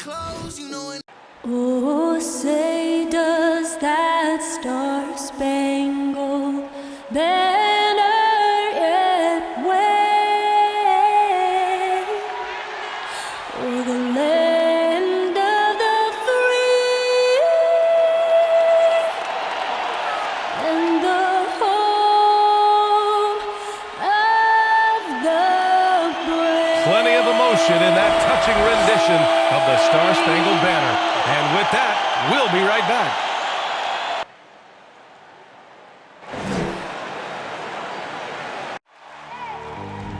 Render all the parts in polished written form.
Oh, say does that star-spangled banner yet wave o'er the land of the free and the home of the brave. Plenty of emotion in that touching rendition of the Star-Spangled Banner. And with that, we'll be right back.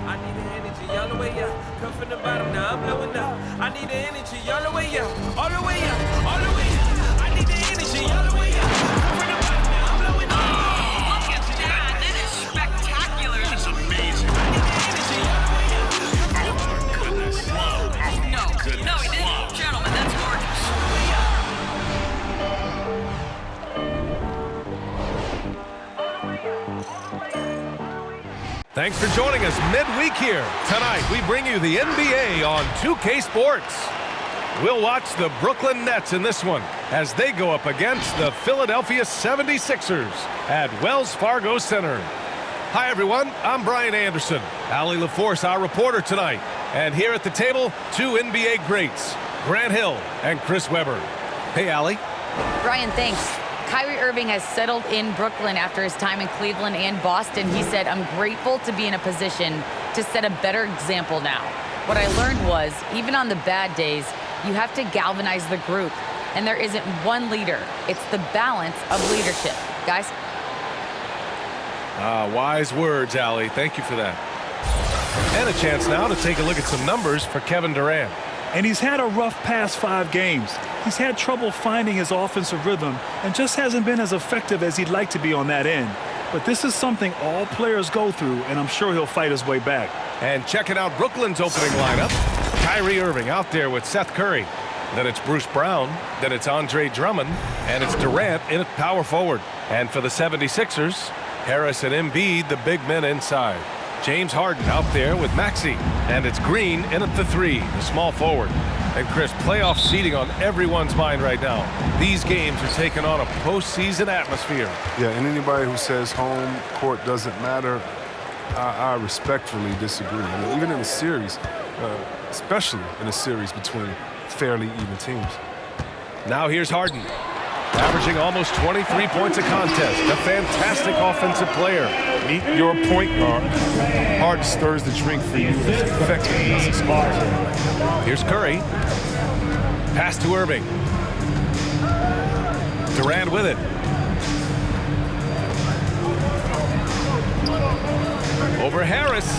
I need the energy all the way up. Come from the bottom, now I'm blowing up. I need the energy all the way up. All the way up, all the way up. I need the energy all the way up. Come from the bottom, now I'm blowing up. Oh, look at that. That is spectacular. That's amazing. I need the energy all the way up. Oh, my goodness. Whoa. No, he didn't. Gentlemen, that's gorgeous. Thanks for joining us midweek here. Tonight, we bring you the NBA on 2K Sports. We'll watch the Brooklyn Nets in this one as they go up against the Philadelphia 76ers at Wells Fargo Center. Hi, everyone. I'm Brian Anderson. Allie LaForce, our reporter tonight. And here at the table, two NBA greats, Grant Hill and Chris Webber. Hey, Allie. Brian, thanks. Kyrie Irving has settled in Brooklyn after his time in Cleveland and Boston. He said, "I'm grateful to be in a position to set a better example now. What I learned was, even on the bad days, you have to galvanize the group. And there isn't one leader. It's the balance of leadership." Guys? Wise words, Allie. Thank you for that. And a chance now to take a look at some numbers for Kevin Durant. And he's had a rough past 5 games. He's had trouble finding his offensive rhythm and just hasn't been as effective as he'd like to be on that end. But this is something all players go through, and I'm sure he'll fight his way back. And checking out Brooklyn's opening lineup, Kyrie Irving out there with Seth Curry. Then it's Bruce Brown. Then it's Andre Drummond. And it's Durant in at power forward. And for the 76ers, Harris and Embiid, the big men inside. James Harden out there with Maxey. And it's Green in at the 3, the small forward. And Chris, playoff seeding on everyone's mind right now. These games are taking on a postseason atmosphere. Yeah, and anybody who says home court doesn't matter, I respectfully disagree. I mean, even in a series, especially in a series between fairly even teams. Now here's Harden, averaging almost 23 points a contest. A fantastic offensive player. Meet your point guard. Harden stirs the drink for you as effectively as he scores. Here's Curry. Pass to Irving. Durant with it. Over Harris.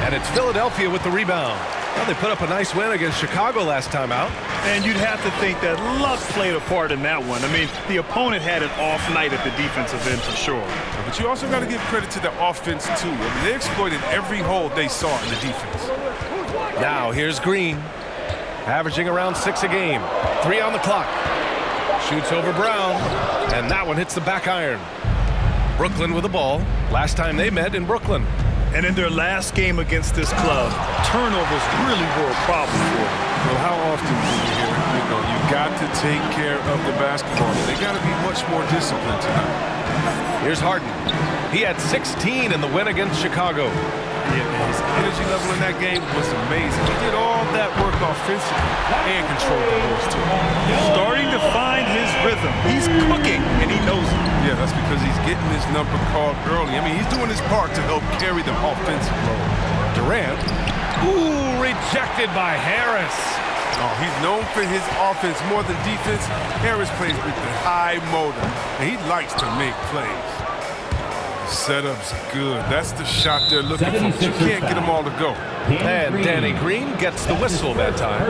And it's Philadelphia with the rebound. Well, they put up a nice win against Chicago last time out. And you'd have to think that luck played a part in that one. I mean, the opponent had an off night at the defensive end for sure. But you also got to give credit to the offense, too. I mean, they exploited every hole they saw in the defense. Now here's Green, averaging around 6 a game. 3 on the clock. Shoots over Brown, and that one hits the back iron. Brooklyn with the ball. Last time they met in Brooklyn. And in their last game against this club, turnovers really were a problem for them. Well, how often do you hear, you got to take care of the basketball. They got to be much more disciplined tonight. Here's Harden. He had 16 in the win against Chicago. Yeah, his energy level in that game was amazing. He did all that work offensively and controlled the boards, too. Starting to find his rhythm. He's cooking, and he knows it. Yeah, that's because he's getting his number called early. I mean, he's doing his part to help carry them offensive load. Durant. Ooh, rejected by Harris. Oh, he's known for his offense more than defense. Harris plays with the high motor, and he likes to make plays. Setup's good. That's the shot they're looking for, but you can't get them all to go. And Danny Green gets the whistle that time.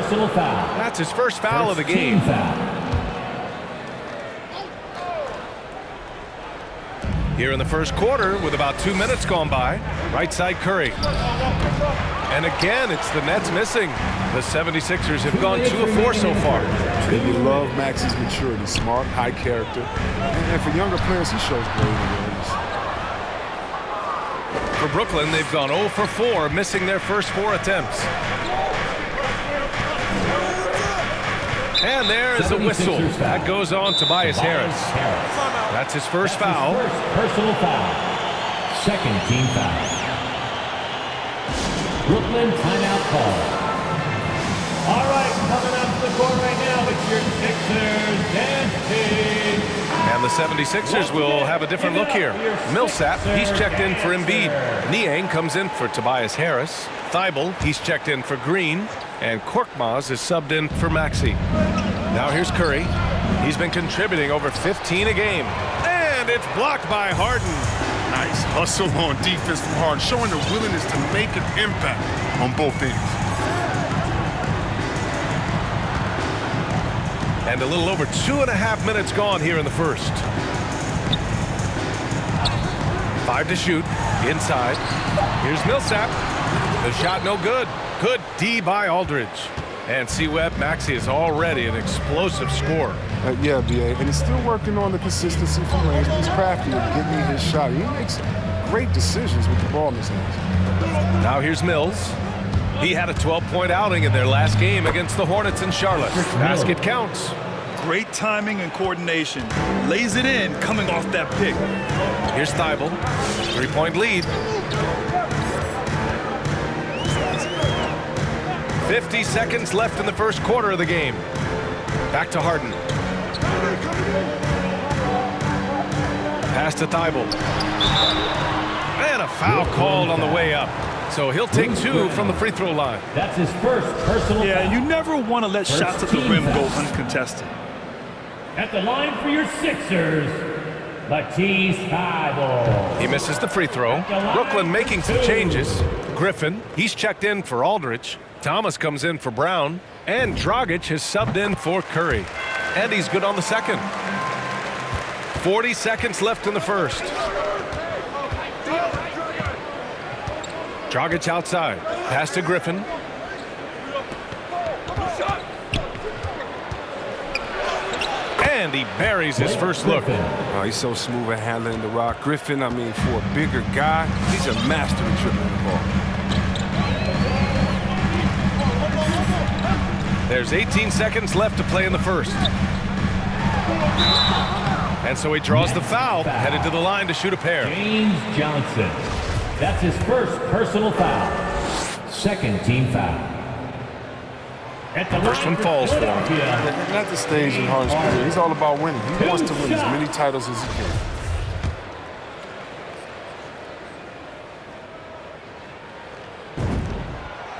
That's his first foul of the game. Here in the first quarter, with about 2 minutes gone by, right side Curry. And again, it's the Nets missing. The 76ers have gone 2 of 4 so far. You love Maxey's maturity, smart, high character. And for younger players, he shows great awareness. For Brooklyn, they've gone 0 for 4, missing their first 4 attempts. And there is a whistle. That goes on Tobias Harris. That's his first foul. Personal foul. Second team foul. Brooklyn timeout call. All right, coming up to the court right now, it's your Sixers dancing. And the 76ers will have a different look here. Millsap, he's checked in for Embiid. Niang comes in for Tobias Harris. Thibault, he's checked in for Green. And Korkmaz is subbed in for Maxey. Now here's Curry. He's been contributing over 15 a game. And it's blocked by Harden. Nice hustle on defense from Harden, showing the willingness to make an impact on both ends. And a little over 2.5 minutes gone here in the first. 5 to shoot. Inside. Here's Millsap. The shot no good. Good D by Aldridge. And C-Web, Maxey is already an explosive scorer. Yeah, B.A., and he's still working on the consistency from range. He's crafty at getting his shot. He makes great decisions with the ball in his hands. Now here's Mills. He had a 12-point outing in their last game against the Hornets in Charlotte. Basket counts. Great timing and coordination. Lays it in coming off that pick. Here's Thibault. 3-point lead. 50 seconds left in the first quarter of the game. Back to Harden. Pass to Thibault. And a foul called on the way up. So he'll take 2 from the free throw line. That's his first personal Yeah, foul. you never want to let shots at the rim go uncontested. At the line for your Sixers, Matisse Thybulle. He misses the free throw. Brooklyn making some changes. Griffin, he's checked in for Aldridge. Thomas comes in for Brown. And Dragic has subbed in for Curry. And he's good on the second. 40 seconds left in the first. Dragic outside. Pass to Griffin. And he buries his first look. Oh, he's so smooth at handling the rock. Griffin, I mean, for a bigger guy, he's a master at dribbling the ball. There's 18 seconds left to play in the first. And so he draws the foul, headed to the line to shoot a pair. James Johnson. That's his first personal foul. Second team foul. At the First one falls for him. Not the stage in Harden's career. He's all about winning. He wants to win as many titles as he can.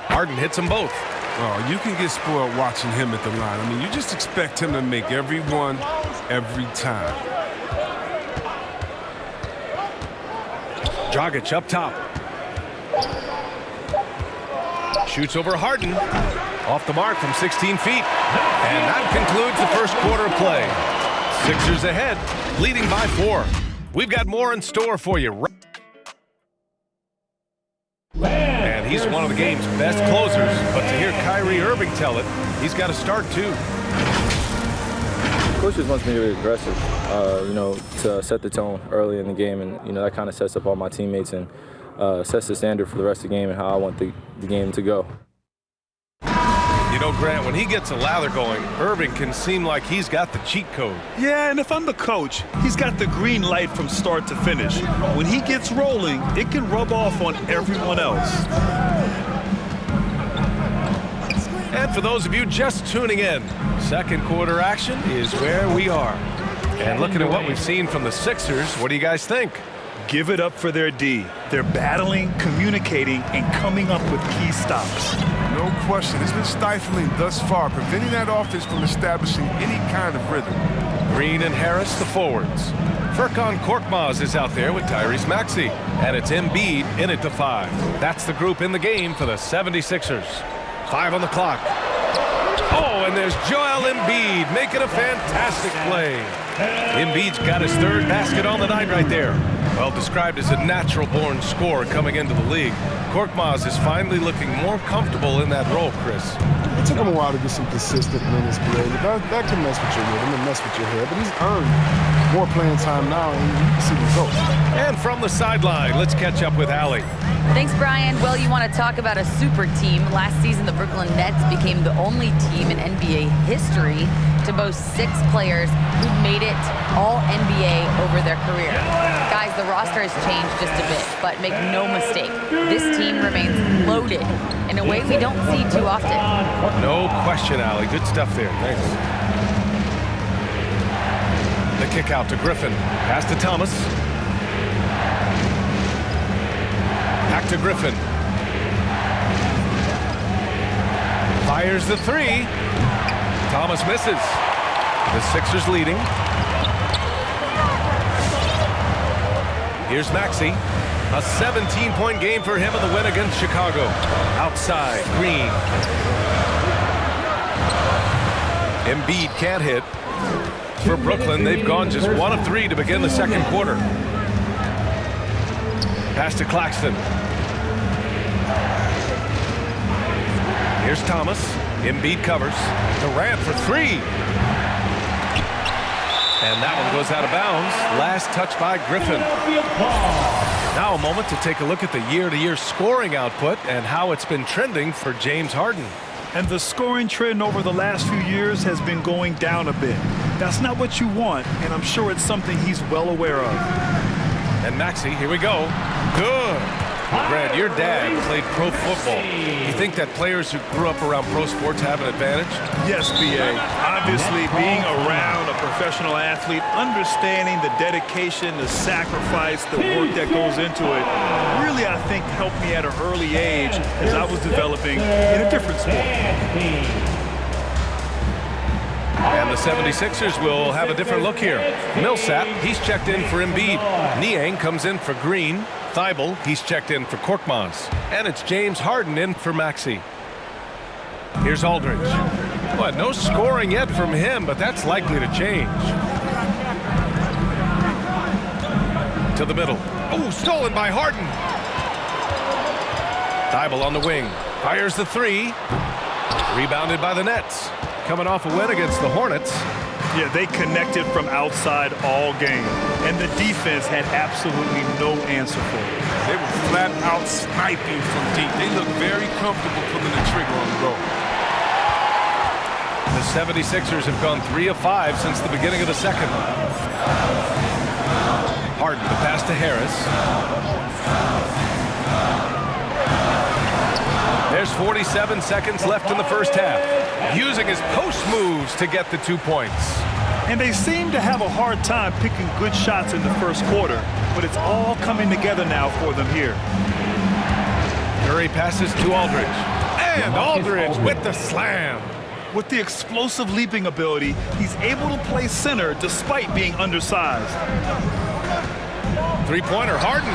Harden hits them both. Oh, you can get spoiled watching him at the line. I mean, you just expect him to make every one, every time. Dragic up top. Shoots over Harden. Off the mark from 16 feet. And that concludes the first quarter of play. Sixers ahead, leading by 4. We've got more in store for you. And he's one of the game's best closers. But to hear Kyrie Irving tell it, he's got to start too. Coach just wants me to be aggressive, to set the tone early in the game. And, that kind of sets up all my teammates and sets the standard for the rest of the game and how I want the game to go. Grant, when he gets a lather going, Irving can seem like he's got the cheat code. Yeah, and if I'm the coach, he's got the green light from start to finish. When he gets rolling, it can rub off on everyone else. And for those of you just tuning in, second quarter action is where we are. And looking at what we've seen from the Sixers, what do you guys think? Give it up for their D. They're battling, communicating, and coming up with key stops. No question. It's been stifling thus far, preventing that offense from establishing any kind of rhythm. Green and Harris, the forwards. Furkan Korkmaz is out there with Tyrese Maxey. And it's Embiid in at the 5. That's the group in the game for the 76ers. 5 on the clock. Oh, and there's Joel Embiid making a fantastic play. Embiid's got his third basket on the night right there. Well, described as a natural-born scorer coming into the league, Korkmaz is finally looking more comfortable in that role, Chris. It took him a while to get some consistent minutes, but that can mess with your rhythm and mess with your head. But he's earned more playing time now, and you can see results. And from the sideline, let's catch up with Allie. Thanks, Brian. Well, you want to talk about a super team. Last season, the Brooklyn Nets became the only team in NBA history to boast 6 players who made it all NBA over their career. Guys, the roster has changed just a bit, but make no mistake, this team remains loaded in a way we don't see too often. No question, Allie. Good stuff there. Thanks. The kick out to Griffin. Pass to Thomas. Back to Griffin. Fires the 3. Thomas misses. The Sixers leading. Here's Maxey. A 17-point game for him in the win against Chicago. Outside, Green. Embiid can't hit. For Brooklyn, they've gone just 1 of 3 to begin the second quarter. Pass to Claxton. Here's Thomas. Embiid covers. Durant for 3. And that one goes out of bounds. Last touch by Griffin. Now a moment to take a look at the year-to-year scoring output and how it's been trending for James Harden. And the scoring trend over the last few years has been going down a bit. That's not what you want, and I'm sure it's something he's well aware of. And Maxey, here we go. Good. Grant, your dad played pro football. You think that players who grew up around pro sports have an advantage? Yes, B.A. Obviously, being around a professional athlete, understanding the dedication, the sacrifice, the work that goes into it, really, I think, helped me at an early age as I was developing in a different sport. And the 76ers will have a different look here. Millsap, he's checked in for Embiid. Niang comes in for Green. Thibault, he's checked in for Korkmaz. And it's James Harden in for Maxey. Here's Aldridge. What, no scoring yet from him, but that's likely to change. To the middle. Oh, stolen by Harden. Thibault on the wing. Fires the 3. Rebounded by the Nets. Coming off a win against the Hornets. Yeah, they connected from outside all game, and the defense had absolutely no answer for it. They were flat out sniping from deep. They look very comfortable pulling the trigger on the road. The 76ers have gone 3 of 5 since the beginning of the second. Harden, the pass to Harris. There's 47 seconds left in the first half. Using his post moves to get the 2 points. And they seem to have a hard time picking good shots in the first quarter, but it's all coming together now for them here. Curry passes to Aldridge. And Aldridge with the slam. With the explosive leaping ability, he's able to play center despite being undersized. Three-pointer, Harden.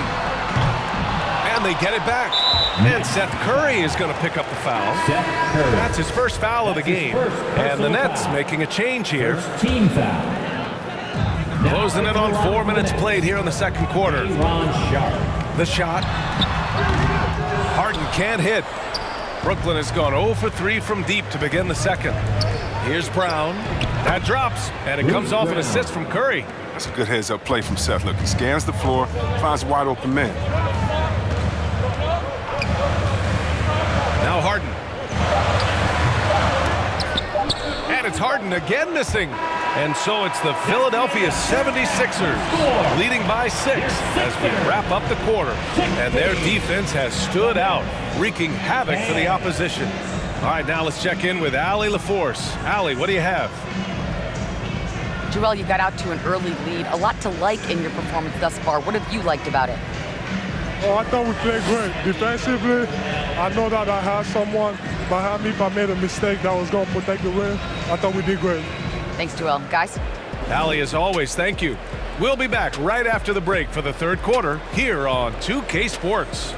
And they get it back. And Seth Curry is going to pick up the foul. That's his first foul of the game. And the Nets making a change here. Team foul. Closing in on 4 minutes played here in the second quarter. The shot. Harden can't hit. Brooklyn has gone 0 for 3 from deep to begin the second. Here's Brown. That drops, and it comes off an assist from Curry. That's a good heads-up play from Seth. Look, he scans the floor, finds a wide-open man. Now Harden. And it's Harden again missing. And so it's the Philadelphia 76ers leading by 6 as we wrap up the quarter. And their defense has stood out, wreaking havoc for the opposition. All right, now let's check in with Allie LaForce. Allie, what do you have? Joel, you got out to an early lead. A lot to like in your performance thus far. What have you liked about it? Oh, I thought we played great. Defensively, I know that I had someone behind me. If I made a mistake that was going to protect the rim, I thought we did great. Thanks, Joel. Guys? Allie, as always, thank you. We'll be back right after the break for the third quarter here on 2K Sports.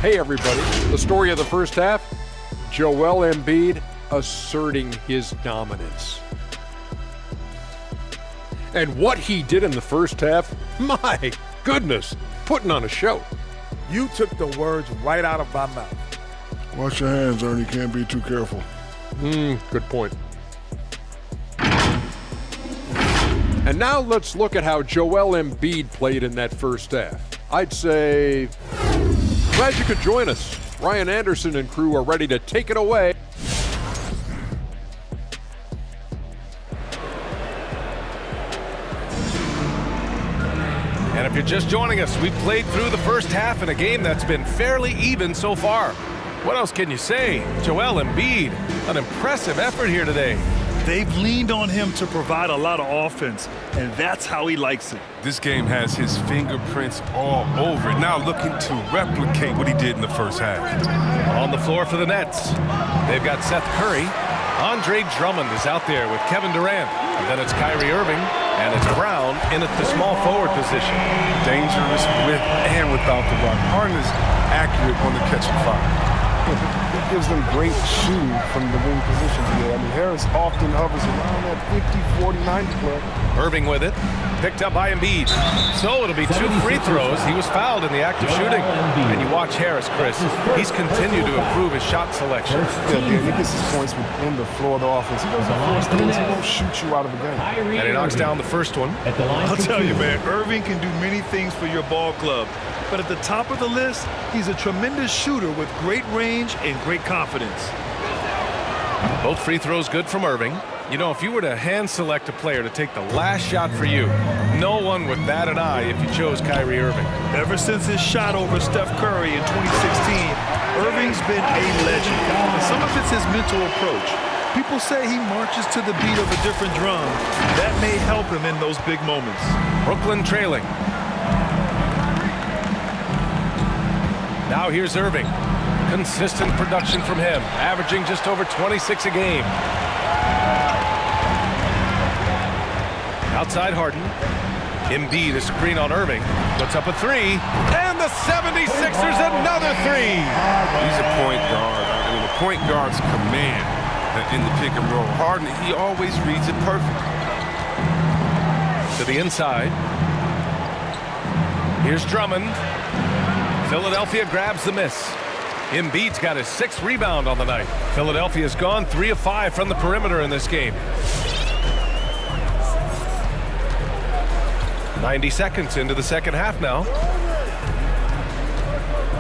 Hey, everybody. The story of the first half, Joel Embiid asserting his dominance. And what he did in the first half, my goodness, putting on a show. You took the words right out of my mouth. Watch your hands, Ernie. Can't be too careful. Good point. And now let's look at how Joel Embiid played in that first half. I'd say, glad you could join us. Ryan Anderson and crew are ready to take it away. And if you're just joining us, we've played through the first half in a game that's been fairly even so far. What else can you say? Joel Embiid, an impressive effort here today. They've leaned on him to provide a lot of offense, and that's how he likes it. This game has his fingerprints all over it. Now looking to replicate what he did in the first half. On the floor for the Nets, they've got Seth Curry. Andre Drummond is out there with Kevin Durant. And then it's Kyrie Irving, and it's Brown in at the small forward position. Dangerous with and without the rock. Harden is accurate on the catch and fire. It gives them great shooting from the wing position here. I mean, Harris often hovers around that 50, 40, 90 club. Irving with it, picked up by Embiid. So it'll be 2 free throws. He was fouled in the act of shooting. And you watch Harris, Chris. He's continued to improve his shot selection. Yeah, he gets his points within the floor of the offense. He doesn't force things. He won't shoot you out of a game. And he knocks down the first one. I'll tell you, man, Irving can do many things for your ball club. But at the top of the list, he's a tremendous shooter with great range and great confidence. Both free throws good from Irving. You know, if you were to hand select a player to take the last shot for you, no one would bat an eye if you chose Kyrie Irving. Ever since his shot over Steph Curry in 2016, Irving's been a legend. And some of it's his mental approach. People say he marches to the beat of a different drum. That may help him in those big moments. Brooklyn trailing. Now here's Irving. Consistent production from him, averaging just over 26 a game. Outside Harden. Embiid, a screen on Irving. Puts up a three. And the 76ers another three. He's a point guard. I mean, the point guard's command in the pick and roll. Harden, he always reads it perfect. To the inside. Here's Drummond. Philadelphia grabs the miss. Embiid's got his 6th rebound on the night. Philadelphia's gone 3 of 5 from the perimeter in this game. 90 seconds into the second half now.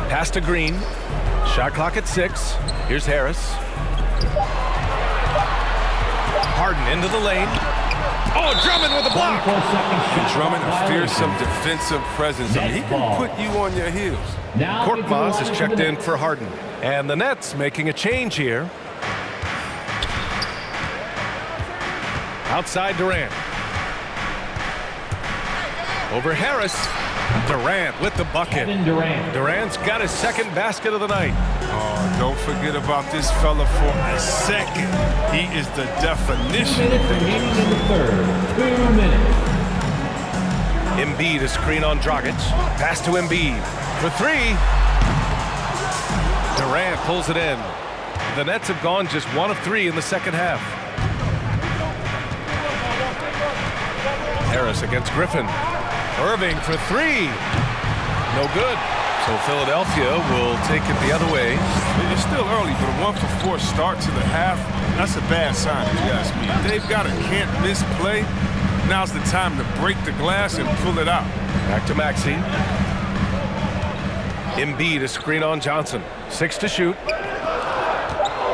Pass to Green. Shot clock at 6. Here's Harris. Harden into the lane. Oh, Drummond with a block. Drummond, a fearsome defensive presence. I mean, he can put you on your heels. Korkmaz is checked in for Harden. And the Nets making a change here. Outside Durant. Over Harris. Durant with the bucket. Durant's got his 2nd basket of the night. Oh, don't forget about this fella for a second. He is the definition. Remaining in the third. 2 minutes. Embiid, a screen on Dragic. Pass to Embiid for 3. Durant pulls it in. The Nets have gone just 1 of 3 in the second half. Harris against Griffin. Irving for 3. No good. So Philadelphia will take it the other way. It's still early, but a 1 for 4 start to the half, that's a bad sign if you ask me. If they've got a can't-miss play, now's the time to break the glass and pull it out. Back to Maxey. Embiid, a screen on Johnson. 6 to shoot.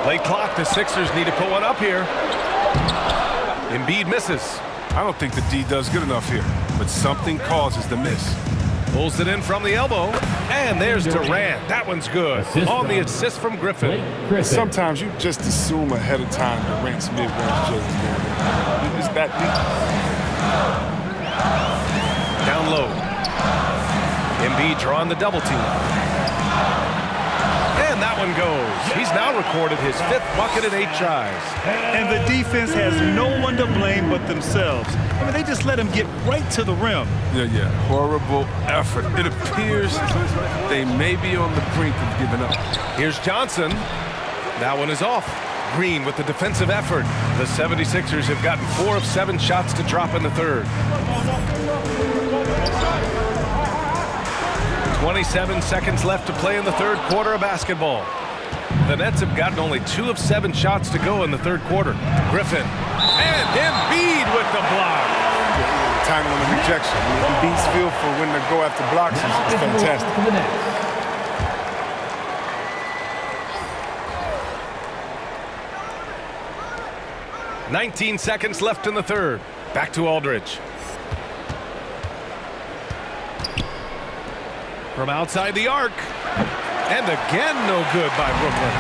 Late clock, the Sixers need to put one up here. Embiid misses. I don't think the D does good enough here, but something causes the miss. Pulls it in from the elbow, and there's Durant. That one's good. On the assist from Griffin. Sometimes you just assume ahead of time Durant's mid-range jump is going to be. It's that deep. Down low. Embiid drawing the double team. And that one goes. He's now recorded his 5th bucket in 8 tries. And the defense has no one to blame but themselves. I mean, they just let him get right to the rim. Yeah. Horrible effort. It appears they may be on the brink of giving up. Here's Johnson. That one is off. Green with the defensive effort. The 76ers have gotten 4 of 7 shots to drop in the third. 27 seconds left to play in the third quarter of basketball. The Nets have gotten only 2 of 7 shots to go in the third quarter. Griffin and Embiid with the block. Timing on the rejection. Embiid's feel for when to go after blocks is fantastic. 19 seconds left in the third. Back to Aldridge. From outside the arc. And again, no good by Brooklyn.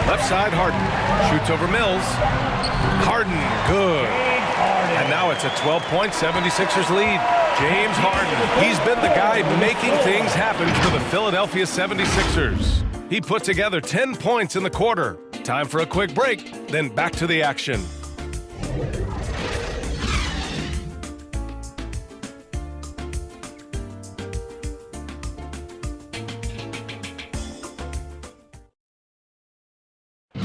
Left side, Harden. Shoots over Mills. Harden, good. And now it's a 12-point 76ers lead. James Harden. He's been the guy making things happen for the Philadelphia 76ers. He put together 10 points in the quarter. Time for a quick break, then back to the action.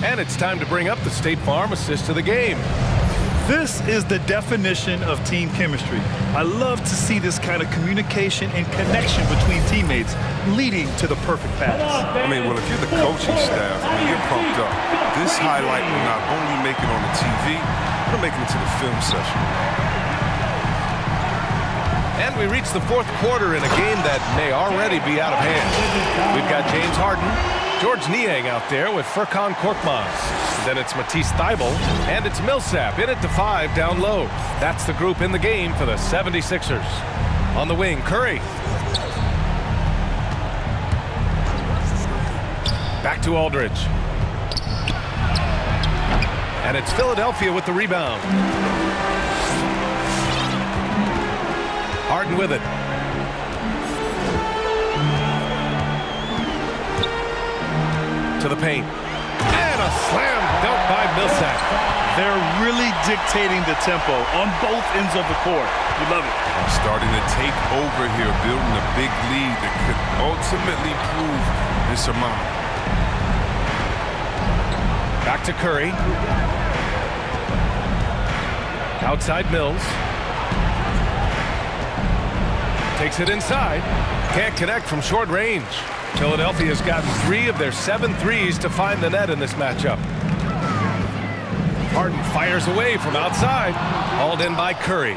And it's time to bring up the State Farm assist to the game. This is the definition of team chemistry. I love to see this kind of communication and connection between teammates leading to the perfect pass. I mean, well, if you're the coaching staff, you're pumped up. This highlight will not only make it on the TV, it'll make it into the film session. And we reach the fourth quarter in a game that may already be out of hand. We've got James Harden, George Niang out there with Furkan Korkmaz. Then it's Matisse Thybulle, and it's Millsap in at the 5 down low. That's the group in the game for the 76ers. On the wing, Curry. Back to Aldridge. And it's Philadelphia with the rebound. Harden with it. To the paint. And a slam dunk by Millsap. They're really dictating the tempo on both ends of the court. You love it. Starting to take over here, building a big lead that could ultimately prove this amount. Back to Curry. Outside Mills. Takes it inside. Can't connect from short range. Philadelphia's gotten 3 of their 7 threes to find the net in this matchup. Harden fires away from outside. Hauled in by Curry.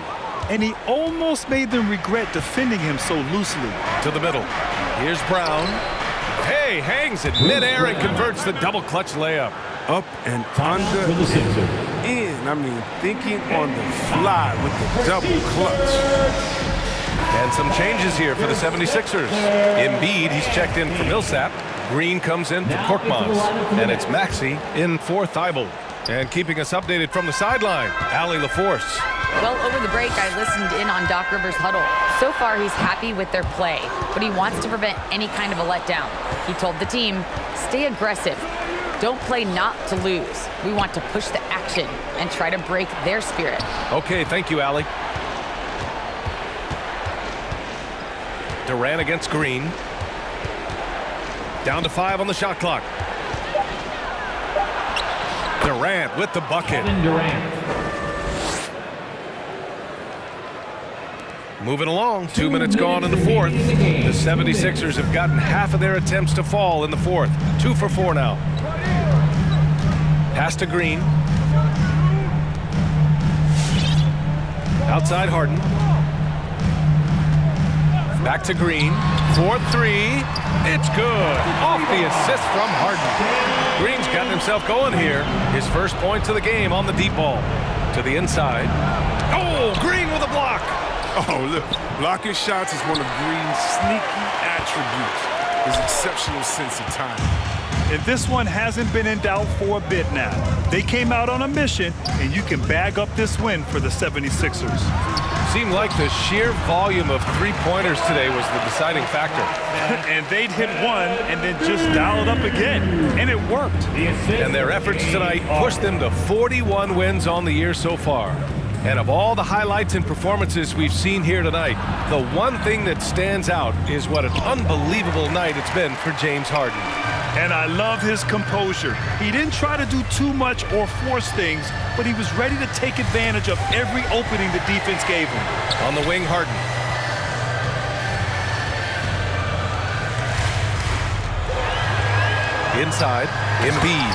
And he almost made them regret defending him so loosely. To the middle. Here's Brown. Hey, hangs it midair and converts the double clutch layup. Up and under and in. I mean, thinking on the fly with the double clutch. And some changes here for the 76ers. Embiid, he's checked in for Millsap. Green comes in for Korkmaz. And it's Maxey in for Thybulle. And keeping us updated from the sideline, Allie LaForce. Well, over the break, I listened in on Doc Rivers' huddle. So far, he's happy with their play, but he wants to prevent any kind of a letdown. He told the team, stay aggressive. Don't play not to lose. We want to push the action and try to break their spirit. Okay, thank you, Allie. Durant against Green. Down to 5 on the shot clock. Durant with the bucket. Moving along, 2 minutes gone in the fourth. The 76ers have gotten half of their attempts to fall in the fourth. 2 for 4 now. Pass to Green. Outside Harden. Back to Green. 4-3. It's good. Off the assist from Harden. Green's gotten himself going here. His first points of the game on the deep ball. To the inside. Oh, Green with a block. Oh, look. Blocking shots is one of Green's sneaky attributes. His exceptional sense of timing. And this one hasn't been in doubt for a bit now. They came out on a mission, and you can bag up this win for the 76ers. Seemed like the sheer volume of three-pointers today was the deciding factor. And they'd hit one and then just dial it up again, and it worked. And their efforts tonight pushed them to 41 wins on the year so far. And of all the highlights and performances we've seen here tonight, the one thing that stands out is what an unbelievable night it's been for James Harden. And I love his composure. He didn't try to do too much or force things, but he was ready to take advantage of every opening the defense gave him. On the wing, Harden. Inside, Embiid.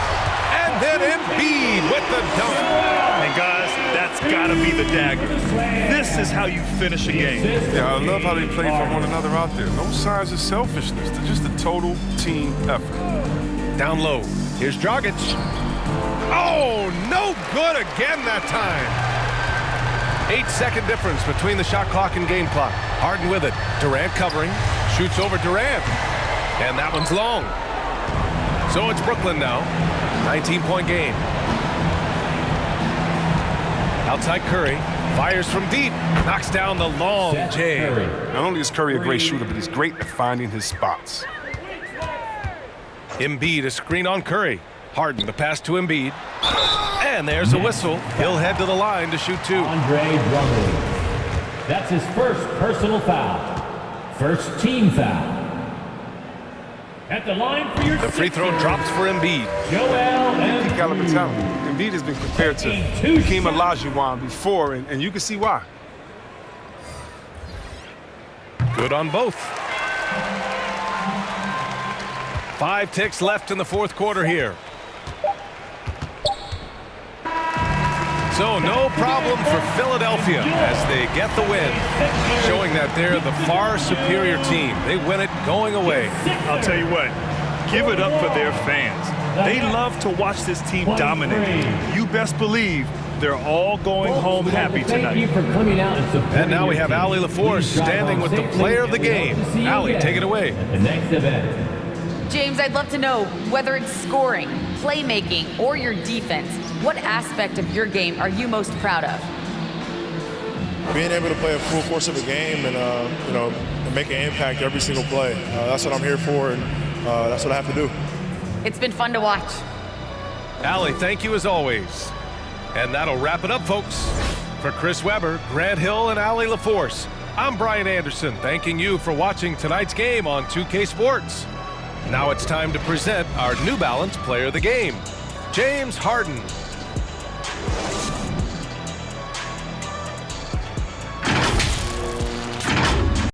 And then Embiid with the dunk. And guys, that's gotta be the dagger. This is how you finish a game. Yeah, I love how they play for one another out there. No signs of selfishness. They're just a total team effort. Down low. Here's Dragic. Oh, no good again that time. 8-second difference between the shot clock and game clock. Harden with it. Durant covering. Shoots over Durant. And that one's long. So it's Brooklyn now. 19-point game. Outside Curry. Fires from deep. Knocks down the long J. Not only is Curry a great shooter, but he's great at finding his spots. Embiid, a screen on Curry. Harden, the pass to Embiid. And there's a whistle. He'll head to the line to shoot 2. Andre Drummond. That's his first personal foul. First team foul. At the line for your The free throw drops for Embiid. Joel Embiid. Caliber talent. Embiid has been compared to Hakeem Olajuwon before, and you can see why. Good on both. 5 ticks left in the fourth quarter here. So no problem for Philadelphia as they get the win, showing that they're the far superior team. They win it going away. I'll tell you what, give it up for their fans. They love to watch this team dominate. You best believe they're all going home happy tonight. Thank you for coming out and supporting. And now we have your Allie team. LaForce Please drive standing off with the safely, player of the and we game. hope to see you Allie, again take it away. at the next event. James, I'd love to know whether it's scoring, playmaking, or your defense. What aspect of your game are you most proud of? Being able to play a full course of a game and and make an impact every single play. That's what I'm here for, and that's what I have to do. It's been fun to watch. Allie, thank you as always. And that'll wrap it up, folks. For Chris Webber, Grant Hill, and Allie LaForce, I'm Brian Anderson, thanking you for watching tonight's game on 2K Sports. Now it's time to present our New Balance Player of the Game, James Harden.